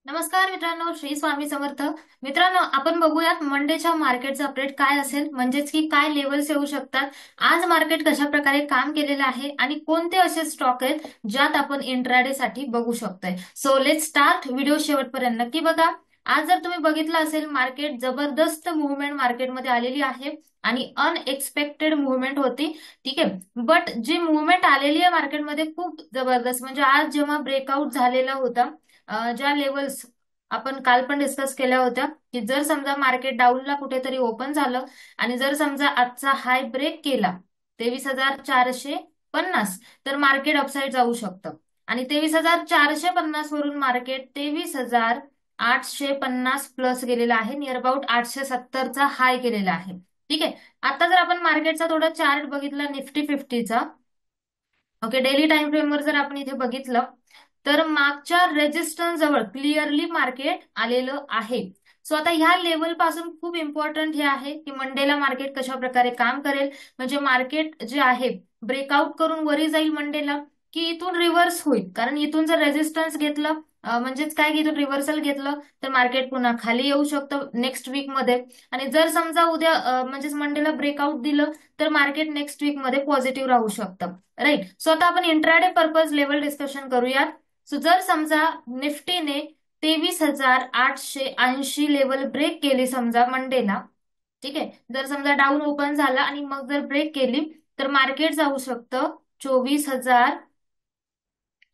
नमस्कार मित्रांनो, श्री स्वामी समर्थ. मित्रांनो, आपण बघूयात मंडेच्या मार्केटचा अपडेट काय असेल, म्हणजेच की काय लेवल्स येऊ शकतात. आज मार्केट कशा प्रकारे काम केलेलं आहे आणि कोणते असे स्टॉक आहेत ज्यात आपण इंट्राडे साठी बघू शकतोय. So let start. व्हिडिओ शेवटपर्यंत नक्की बघा. आज जर तुम्ही बघितलं असेल, मार्केट जबरदस्त मुवमेंट मार्केटमध्ये आलेली आहे आणि अनएक्सपेक्टेड मुवमेंट होती. ठीक आहे, बट जी मुवमेंट आलेली आहे मार्केटमध्ये खूप जबरदस्त, म्हणजे आज जेव्हा ब्रेकआउट झालेला होता, ज्या लेवल्स आपण काल पण डिस्कस केल्या होत्या, की जर समजा मार्केट डाऊनला कुठेतरी ओपन झालं आणि जर समजा आजचा हाय ब्रेक केला 23,450, तर मार्केट अपसाईड जाऊ शकतं. आणि 23,450 वरून मार्केट 23,850 प्लस गेलेला आहे, नियर अबाउट 870चा हाय केलेला आहे. ठीक आहे, आता जर आपण मार्केटचा थोडा चार्ट बघितला निफ्टी 50चा, ओके, डेली टाइम फ्रेमवर जर आपण इथे बघितलं, तर मागच्या रेजिस्टन्स जवळ क्लिअरली मार्केट आलेलं आहे. सो आता ह्या लेवल पासून खूप इम्पॉर्टंट हे आहे की मंडेला मार्केट कशा प्रकारे काम करेल. म्हणजे मार्केट जे आहे ब्रेकआउट करून वरी जाईल मंडेला, की इथून रिव्हर्स होईल. कारण इथून जर रेजिस्टन्स घेतलं, म्हणजेच काय की इथून रिव्हर्सल घेतलं, तर मार्केट पुन्हा खाली येऊ शकतं नेक्स्ट वीक मध्ये. आणि जर समजा उद्या म्हणजेच मंडेला ब्रेकआउट दिलं, तर मार्केट नेक्स्ट वीक मध्ये पॉझिटिव्ह राहू शकतं. राईट. सो आता आपण इंट्राडे पर्पज लेवल डिस्कशन करूयात. सो जर समजा निफ्टीने 23,880 लेवल ब्रेक केली समजा मंडेला, ठीक आहे, जर समजा डाऊन ओपन झाला आणि मग जर ब्रेक केली, तर मार्केट जाऊ शकतं 24,000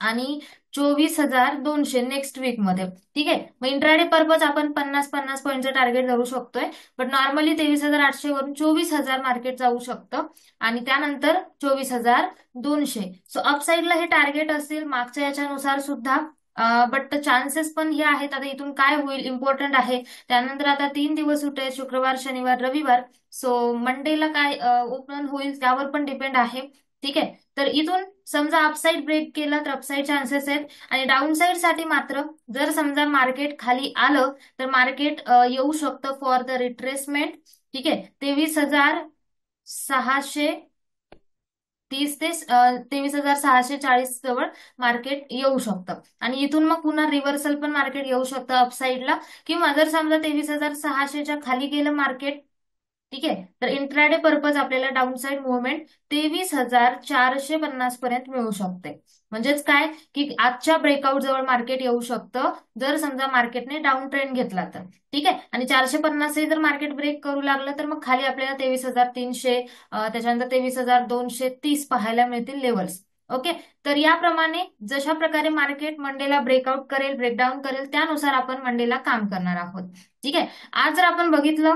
आणि 24,200 नेक्स्ट वीक मध्ये. ठीक आहे, मग इंट्राडे पर्पज आपण 50-50 पॉईंटचं टार्गेट धरू शकतोय. बट नॉर्मली 23,800 वरून 24,000 मार्केट जाऊ शकतं आणि त्यानंतर 24,200. सो अपसाईडला हे टार्गेट असतील मागच्या याच्यानुसार सुद्धा. बट चान्सेस पण हे आहेत. आता इथून काय होईल इम्पॉर्टंट आहे. त्यानंतर आता 3 दिवस सुटे, शुक्रवार, शनिवार, रविवार. सो मंडेला काय ओपन होईल त्यावर पण डिपेंड आहे. ठीक आहे, तर इथून समजा अपसाईड ब्रेक केला तर अपसाईड चान्सेस आहेत. आणि डाऊन साईड साठी मात्र जर समजा मार्केट खाली आलं, तर मार्केट येऊ शकतं फॉर द रिट्रेसमेंट. ठीक आहे, 23,630 ते 23,640 जवळ मार्केट येऊ शकतं. आणि इथून मग पुन्हा रिव्हर्सल पण मार्केट येऊ शकतं अपसाईडला. किंवा जर समजा 23,600च्या खाली गेलं मार्केट, ठीक आहे, तर इंट्राडे पर्पज आपल्याला डाऊन साइड मुवमेंट 23,450 पर्यंत मिळू शकते. म्हणजेच काय की आजच्या ब्रेकआउट जवळ मार्केट येऊ शकतं जर समजा मार्केटने डाऊन ट्रेंड घेतला तर. ठीक आहे, आणि 450 जर मार्केट ब्रेक करू लागलं, तर मग खाली आपल्याला 23,300, त्याच्यानंतर 23,230 पाहायला मिळतील लेवल्स. ओके, तर याप्रमाणे जशा प्रकारे मार्केट मंडेला ब्रेकआउट करेल, ब्रेकडाऊन करेल, त्यानुसार आपण मंडेला काम करणार आहोत. ठीक आहे, आज जर आपण बघितलं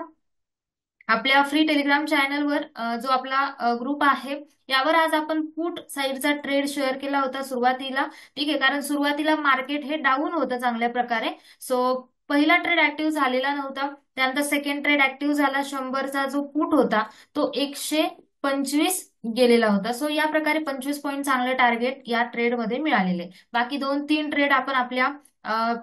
आपल्या फ्री टेलिग्राम चॅनलवर, जो आपला ग्रुप आहे, यावर आज आपण पुट साईडचा ट्रेड शेअर केला होता सुरुवातीला. ठीक आहे, कारण सुरुवातीला मार्केट हे डाऊन होतं चांगल्या प्रकारे. सो पहिला ट्रेड ऍक्टिव्ह झालेला नव्हता. त्यानंतर सेकंड ट्रेड ऍक्टिव्ह झाला. 100चा जो पुट होता तो 125 गेलेला होता. सो या प्रकारे 25 पॉईंट चांगले टार्गेट या ट्रेडमध्ये मिळालेले. बाकी 2-3 ट्रेड आपण आपल्या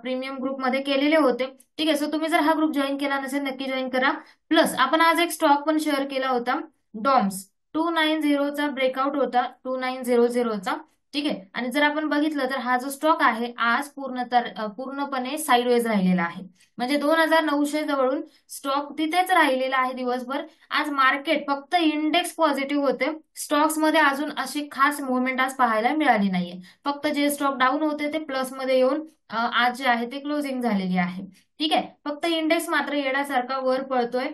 प्रीमियम ग्रुपमध्ये केलेले होते. ठीक आहे, सो तुम्ही जर हा ग्रुप जॉईन केला नसेल, नक्की जॉईन करा. प्लस आपण आज एक स्टॉक पण शेअर केला होता, डॉम्स. 290चा ब्रेकआउट होता, 2900चा. ठीक आहे, आणि जर आपण बघितलं तर हा जो स्टॉक आहे आज पूर्णपणे साईडवेज राहिलेला आहे. म्हणजे 2,900 जवळून स्टॉक तिथेच राहिलेला आहे दिवसभर. आज मार्केट फक्त इंडेक्स पॉझिटिव्ह होते. स्टॉक्स मध्ये अजून अशी खास मुवमेंट आज पाहायला मिळाली नाहीये. फक्त जे स्टॉक डाऊन होते ते प्लस मध्ये येऊन आज जे आहे ते क्लोजिंग झालेली आहे. ठीक आहे, फक्त इंडेक्स मात्र येण्यासारखा वर पळतोय.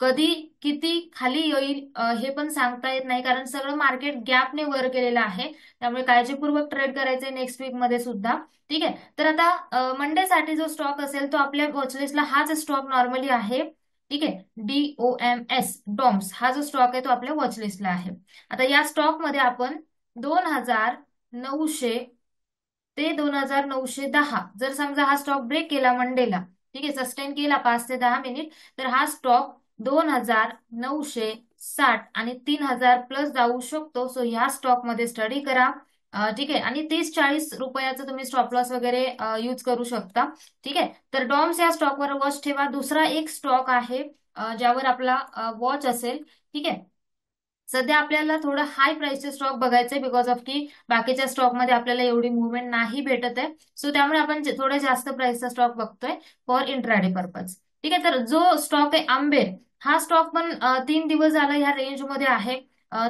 कधी किती खाली येईल हे पण सांगता येत नाही, कारण सगळं मार्केट गॅपने वर केलेलं आहे. त्यामुळे काळजीपूर्वक ट्रेड करायचे नेक्स्ट वीक मध्ये सुद्धा. ठीक आहे, तर आता मंडे साठी जो स्टॉक असेल तो आपल्या वॉचलिस्टला हाच स्टॉक नॉर्मली आहे. ठीक आहे, DOMS, डॉम्स हा जो स्टॉक आहे तो आपल्या वॉचलिस्टला आहे. आता या स्टॉक मध्ये आपण 2,900 ते 2,910 जर समजा हा स्टॉक ब्रेक केला मंडेला, ठीक आहे, सस्टेन केला 5 ते 10 मिनिट, तर हा स्टॉक 2,960 आणि 3,000 प्लस जाऊ शकतो. सो ह्या स्टॉक मध्ये स्टडी करा. ठीक आहे, आणि 30-40 रुपयाचं तुम्ही स्टॉप लॉस वगैरे यूज करू शकता. ठीक आहे, तर डॉम्स या स्टॉकवर वॉच ठेवा. दुसरा एक स्टॉक आहे ज्यावर आपला वॉच असेल. ठीक आहे, सध्या आपल्याला थोडं हाय प्राइसचे स्टॉक बघायचे बिकॉज ऑफ की बाकीच्या स्टॉकमध्ये आपल्याला एवढी मुवमेंट नाही भेटत आहे. सो त्यामुळे आपण थोडं जास्त प्राइसचा स्टॉक बघतोय फॉर इंट्राडे पर्पज. ठीक आहे, तर जो स्टॉक आहे आंबेर, हा स्टॉक पण 3 दिवस झाला ह्या रेंजमध्ये आहे.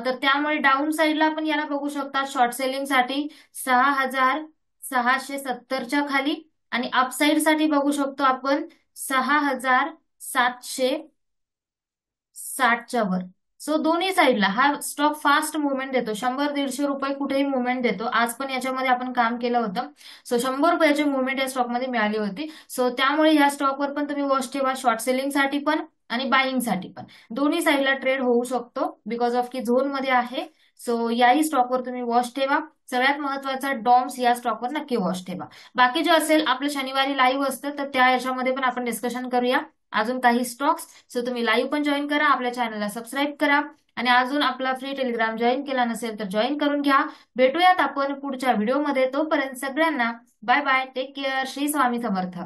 तर त्यामुळे डाऊन साईडला आपण याला बघू शकता शॉर्ट सेलिंग साठी 6,670च्या खाली, आणि अपसाईड साठी बघू शकतो आपण 6,760च्या वर. सो दोन्ही साईडला हा स्टॉक फास्ट मुवमेंट देतो. 100-150 रुपये कुठेही मुवमेंट देतो. आज पण याच्यामध्ये आपण काम केलं होतं. सो 100 रुपयाची मुवमेंट या स्टॉकमध्ये मिळाली होती. सो त्यामुळे या स्टॉकवर पण तुम्ही वॉच ठेवा, शॉर्ट सेलिंग साठी पण आणि बाईंग साठी पण. दोन्ही साईडला ट्रेड होऊ शकतो बिकॉज ऑफ की झोन मध्ये आहे. सो याही स्टॉकवर तुम्ही वॉच ठेवा. सगळ्यात महत्वाचा डॉम्स या स्टॉकवर नक्की वॉच ठेवा. बाकी जे असेल आपलं शनिवारी लाईव्ह असतं, तर त्या याच्यामध्ये पण आपण डिस्कशन करूया अजून काही स्टॉक्स. सो तुम्ही लाईव्ह पण जॉईन करा, आपल्या चॅनलला सबस्क्राईब करा, आणि अजून आपला फ्री टेलिग्राम जॉईन केला नसेल तर जॉईन करून घ्या. भेटूयात आपण पुढच्या व्हिडिओमध्ये. तोपर्यंत सगळ्यांना bye bye, take care, Shri Swami समर्थ.